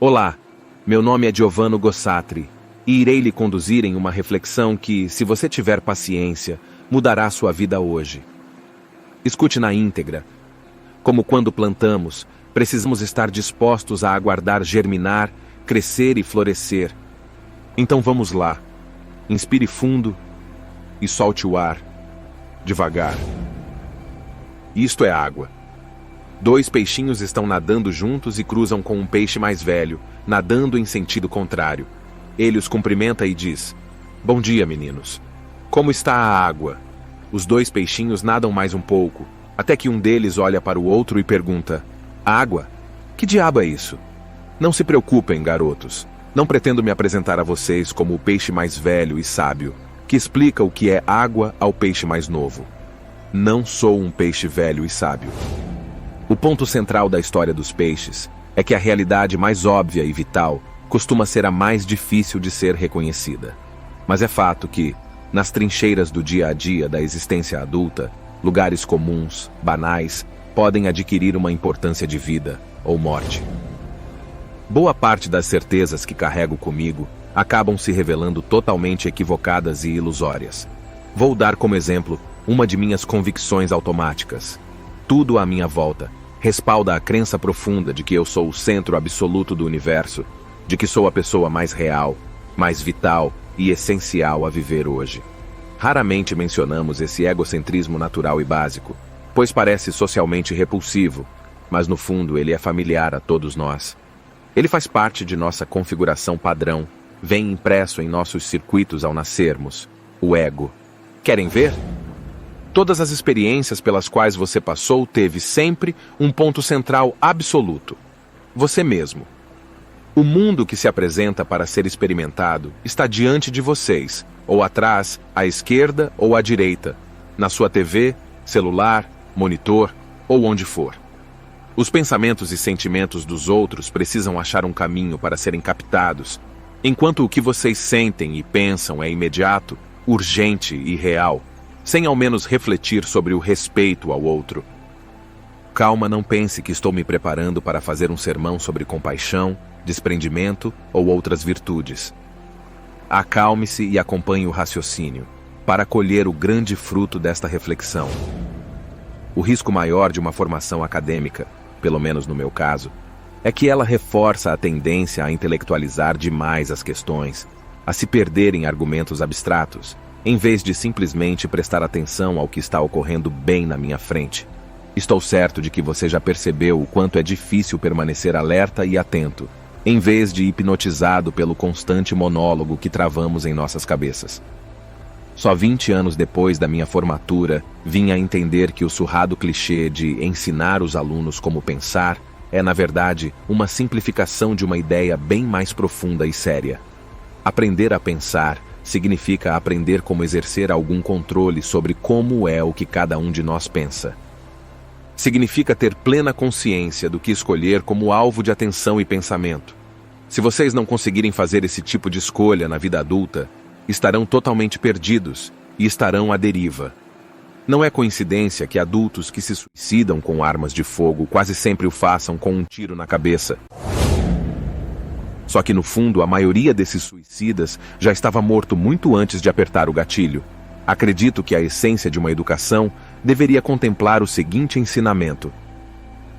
Olá, meu nome é Giovanni Gossatri e irei lhe conduzir em uma reflexão que, se você tiver paciência, mudará sua vida hoje. Escute na íntegra. Como quando plantamos, precisamos estar dispostos a aguardar germinar, crescer e florescer. Então vamos lá. Inspire fundo e solte o ar, devagar. Isto é água. 2 peixinhos estão nadando juntos e cruzam com um peixe mais velho, nadando em sentido contrário. Ele os cumprimenta e diz: "Bom dia, meninos. Como está a água?" Os 2 peixinhos nadam mais um pouco, até que um deles olha para o outro e pergunta: "Água? Que diabo é isso?" Não se preocupem, garotos. Não pretendo me apresentar a vocês como o peixe mais velho e sábio, que explica o que é água ao peixe mais novo. Não sou um peixe velho e sábio. O ponto central da história dos peixes é que a realidade mais óbvia e vital costuma ser a mais difícil de ser reconhecida. Mas é fato que, nas trincheiras do dia a dia da existência adulta, lugares comuns, banais, podem adquirir uma importância de vida ou morte. Boa parte das certezas que carrego comigo acabam se revelando totalmente equivocadas e ilusórias. Vou dar como exemplo uma de minhas convicções automáticas. Tudo à minha volta respalda a crença profunda de que eu sou o centro absoluto do universo, de que sou a pessoa mais real, mais vital e essencial a viver hoje. Raramente mencionamos esse egocentrismo natural e básico, pois parece socialmente repulsivo, mas no fundo ele é familiar a todos nós. Ele faz parte de nossa configuração padrão, vem impresso em nossos circuitos ao nascermos, o ego. Querem ver? Todas as experiências pelas quais você passou teve sempre um ponto central absoluto: você mesmo. O mundo que se apresenta para ser experimentado está diante de vocês, ou atrás, à esquerda ou à direita, na sua TV, celular, monitor ou onde for. Os pensamentos e sentimentos dos outros precisam achar um caminho para serem captados, enquanto o que vocês sentem e pensam é imediato, urgente e real, sem ao menos refletir sobre o respeito ao outro. Calma, não pense que estou me preparando para fazer um sermão sobre compaixão, desprendimento ou outras virtudes. Acalme-se e acompanhe o raciocínio, para colher o grande fruto desta reflexão. O risco maior de uma formação acadêmica, pelo menos no meu caso, é que ela reforça a tendência a intelectualizar demais as questões, a se perder em argumentos abstratos, em vez de simplesmente prestar atenção ao que está ocorrendo bem na minha frente. Estou certo de que você já percebeu o quanto é difícil permanecer alerta e atento, em vez de hipnotizado pelo constante monólogo que travamos em nossas cabeças. Só 20 anos depois da minha formatura, vim a entender que o surrado clichê de ensinar os alunos como pensar é, na verdade, uma simplificação de uma ideia bem mais profunda e séria. Aprender a pensar significa aprender como exercer algum controle sobre como é o que cada um de nós pensa. Significa ter plena consciência do que escolher como alvo de atenção e pensamento. Se vocês não conseguirem fazer esse tipo de escolha na vida adulta, estarão totalmente perdidos e estarão à deriva. Não é coincidência que adultos que se suicidam com armas de fogo quase sempre o façam com um tiro na cabeça. Só que, no fundo, a maioria desses suicidas já estava morto muito antes de apertar o gatilho. Acredito que a essência de uma educação deveria contemplar o seguinte ensinamento: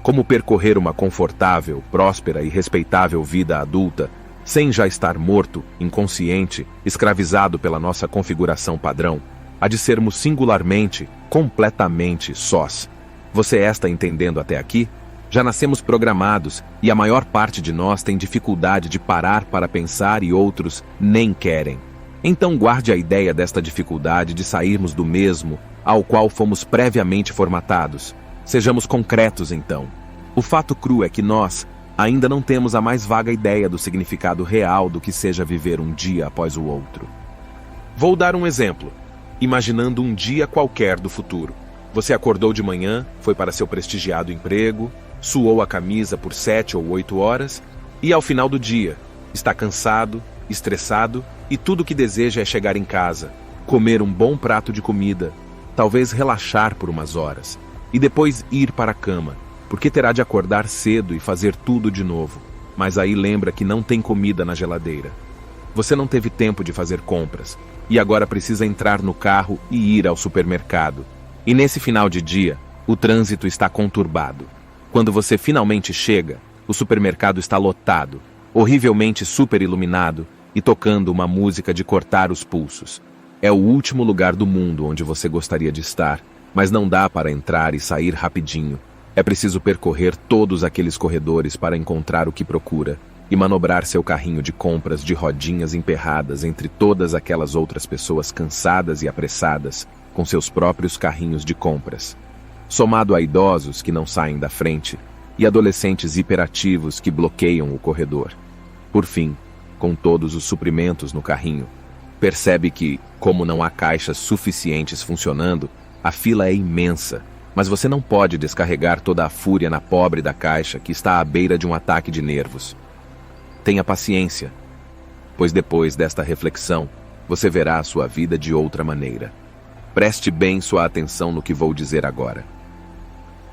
como percorrer uma confortável, próspera e respeitável vida adulta, sem já estar morto, inconsciente, escravizado pela nossa configuração padrão, há de sermos singularmente, completamente sós. Você está entendendo até aqui? Já nascemos programados e a maior parte de nós tem dificuldade de parar para pensar e outros nem querem. Então guarde a ideia desta dificuldade de sairmos do mesmo ao qual fomos previamente formatados. Sejamos concretos então. O fato cru é que nós ainda não temos a mais vaga ideia do significado real do que seja viver um dia após o outro. Vou dar um exemplo, imaginando um dia qualquer do futuro. Você acordou de manhã, foi para seu prestigiado emprego, suou a camisa por 7 ou 8 horas e, ao final do dia, está cansado, estressado e tudo o que deseja é chegar em casa, comer um bom prato de comida, talvez relaxar por umas horas e depois ir para a cama, porque terá de acordar cedo e fazer tudo de novo. Mas aí lembra que não tem comida na geladeira. Você não teve tempo de fazer compras, e agora precisa entrar no carro e ir ao supermercado. E nesse final de dia, o trânsito está conturbado. Quando você finalmente chega, o supermercado está lotado, horrivelmente superiluminado e tocando uma música de cortar os pulsos. É o último lugar do mundo onde você gostaria de estar, mas não dá para entrar e sair rapidinho. É preciso percorrer todos aqueles corredores para encontrar o que procura e manobrar seu carrinho de compras de rodinhas emperradas entre todas aquelas outras pessoas cansadas e apressadas com seus próprios carrinhos de compras. Somado a idosos que não saem da frente e adolescentes hiperativos que bloqueiam o corredor. Por fim, com todos os suprimentos no carrinho, percebe que, como não há caixas suficientes funcionando, a fila é imensa, mas você não pode descarregar toda a fúria na pobre da caixa que está à beira de um ataque de nervos. Tenha paciência, pois depois desta reflexão, você verá a sua vida de outra maneira. Preste bem sua atenção no que vou dizer agora.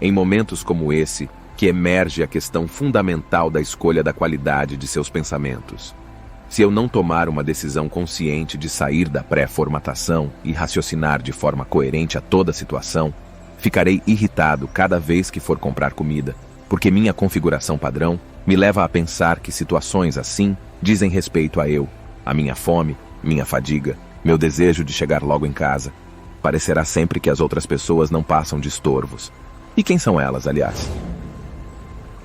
Em momentos como esse, que emerge a questão fundamental da escolha da qualidade de seus pensamentos. Se eu não tomar uma decisão consciente de sair da pré-formatação e raciocinar de forma coerente a toda a situação, ficarei irritado cada vez que for comprar comida, porque minha configuração padrão me leva a pensar que situações assim dizem respeito a eu, a minha fome, minha fadiga, meu desejo de chegar logo em casa. Parecerá sempre que as outras pessoas não passam de estorvos. E quem são elas, aliás?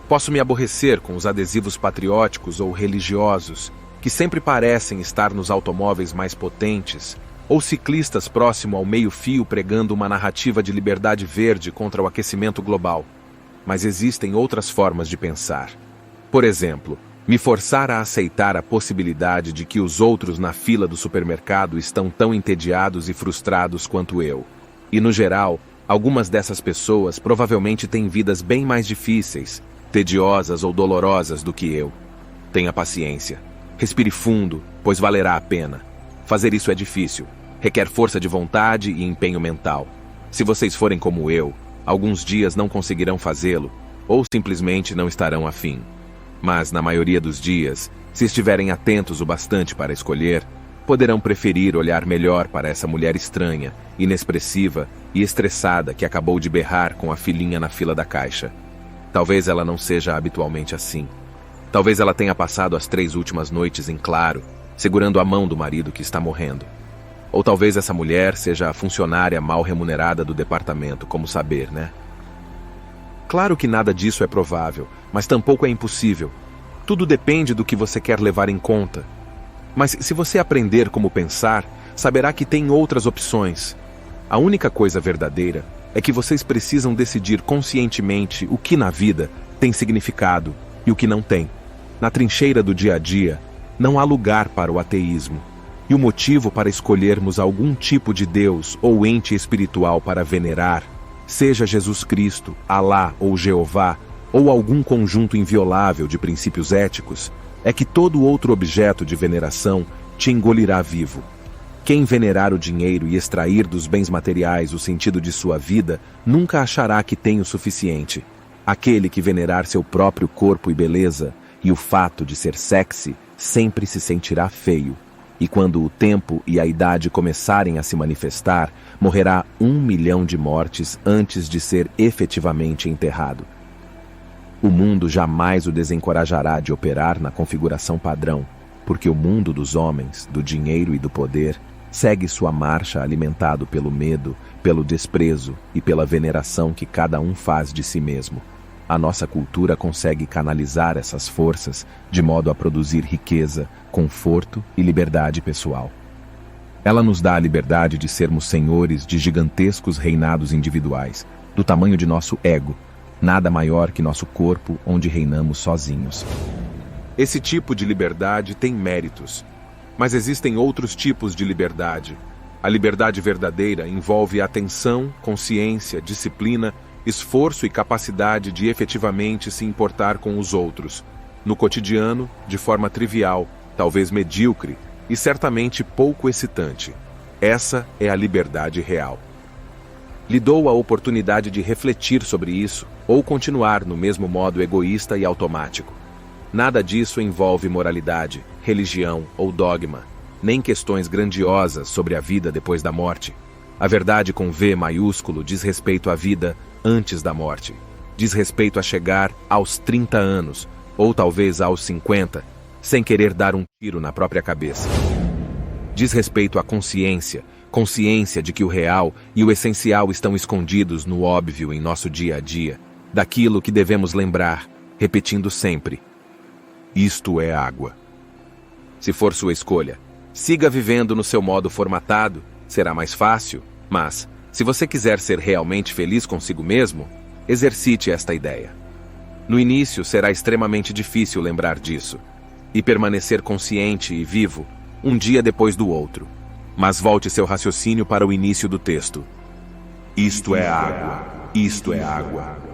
Posso me aborrecer com os adesivos patrióticos ou religiosos, que sempre parecem estar nos automóveis mais potentes, ou ciclistas próximo ao meio-fio pregando uma narrativa de liberdade verde contra o aquecimento global. Mas existem outras formas de pensar. Por exemplo, me forçar a aceitar a possibilidade de que os outros na fila do supermercado estão tão entediados e frustrados quanto eu. E, no geral, algumas dessas pessoas provavelmente têm vidas bem mais difíceis, tediosas ou dolorosas do que eu. Tenha paciência. Respire fundo, pois valerá a pena. Fazer isso é difícil. Requer força de vontade e empenho mental. Se vocês forem como eu, alguns dias não conseguirão fazê-lo, ou simplesmente não estarão afim. Mas, na maioria dos dias, se estiverem atentos o bastante para escolher, poderão preferir olhar melhor para essa mulher estranha, inexpressiva e estressada que acabou de berrar com a filhinha na fila da caixa. Talvez ela não seja habitualmente assim. Talvez ela tenha passado as 3 últimas noites em claro, segurando a mão do marido que está morrendo. Ou talvez essa mulher seja a funcionária mal remunerada do departamento, como saber, né? Claro que nada disso é provável, mas tampouco é impossível. Tudo depende do que você quer levar em conta. Mas se você aprender como pensar, saberá que tem outras opções. A única coisa verdadeira é que vocês precisam decidir conscientemente o que na vida tem significado e o que não tem. Na trincheira do dia a dia, não há lugar para o ateísmo. E o motivo para escolhermos algum tipo de Deus ou ente espiritual para venerar, seja Jesus Cristo, Alá ou Jeová, ou algum conjunto inviolável de princípios éticos, é que todo outro objeto de veneração te engolirá vivo. Quem venerar o dinheiro e extrair dos bens materiais o sentido de sua vida, nunca achará que tem o suficiente. Aquele que venerar seu próprio corpo e beleza, e o fato de ser sexy, sempre se sentirá feio. E quando o tempo e a idade começarem a se manifestar, morrerá 1 milhão de mortes antes de ser efetivamente enterrado. O mundo jamais o desencorajará de operar na configuração padrão, porque o mundo dos homens, do dinheiro e do poder, segue sua marcha alimentado pelo medo, pelo desprezo e pela veneração que cada um faz de si mesmo. A nossa cultura consegue canalizar essas forças de modo a produzir riqueza, conforto e liberdade pessoal. Ela nos dá a liberdade de sermos senhores de gigantescos reinados individuais, do tamanho de nosso ego, nada maior que nosso corpo onde reinamos sozinhos. Esse tipo de liberdade tem méritos, mas existem outros tipos de liberdade. A liberdade verdadeira envolve atenção, consciência, disciplina, esforço e capacidade de efetivamente se importar com os outros, no cotidiano, de forma trivial, talvez medíocre e certamente pouco excitante. Essa é a liberdade real. Lhe dou a oportunidade de refletir sobre isso ou continuar no mesmo modo egoísta e automático. Nada disso envolve moralidade, religião ou dogma, nem questões grandiosas sobre a vida depois da morte. A verdade com V maiúsculo diz respeito à vida antes da morte. Diz respeito a chegar aos 30 anos, ou talvez aos 50, sem querer dar um tiro na própria cabeça. Diz respeito à consciência, consciência de que o real e o essencial estão escondidos no óbvio em nosso dia a dia, daquilo que devemos lembrar, repetindo sempre: isto é água. Se for sua escolha, siga vivendo no seu modo formatado, será mais fácil, mas, se você quiser ser realmente feliz consigo mesmo, exercite esta ideia. No início será extremamente difícil lembrar disso, e permanecer consciente e vivo, um dia depois do outro. Mas volte seu raciocínio para o início do texto. Isto é água, isto é água.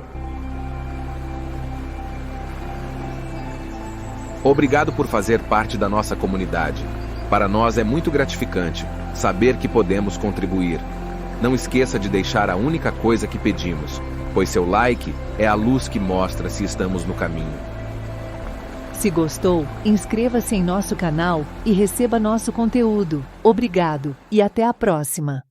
Obrigado por fazer parte da nossa comunidade. Para nós é muito gratificante saber que podemos contribuir. Não esqueça de deixar a única coisa que pedimos, pois seu like é a luz que mostra se estamos no caminho. Se gostou, inscreva-se em nosso canal e receba nosso conteúdo. Obrigado e até a próxima!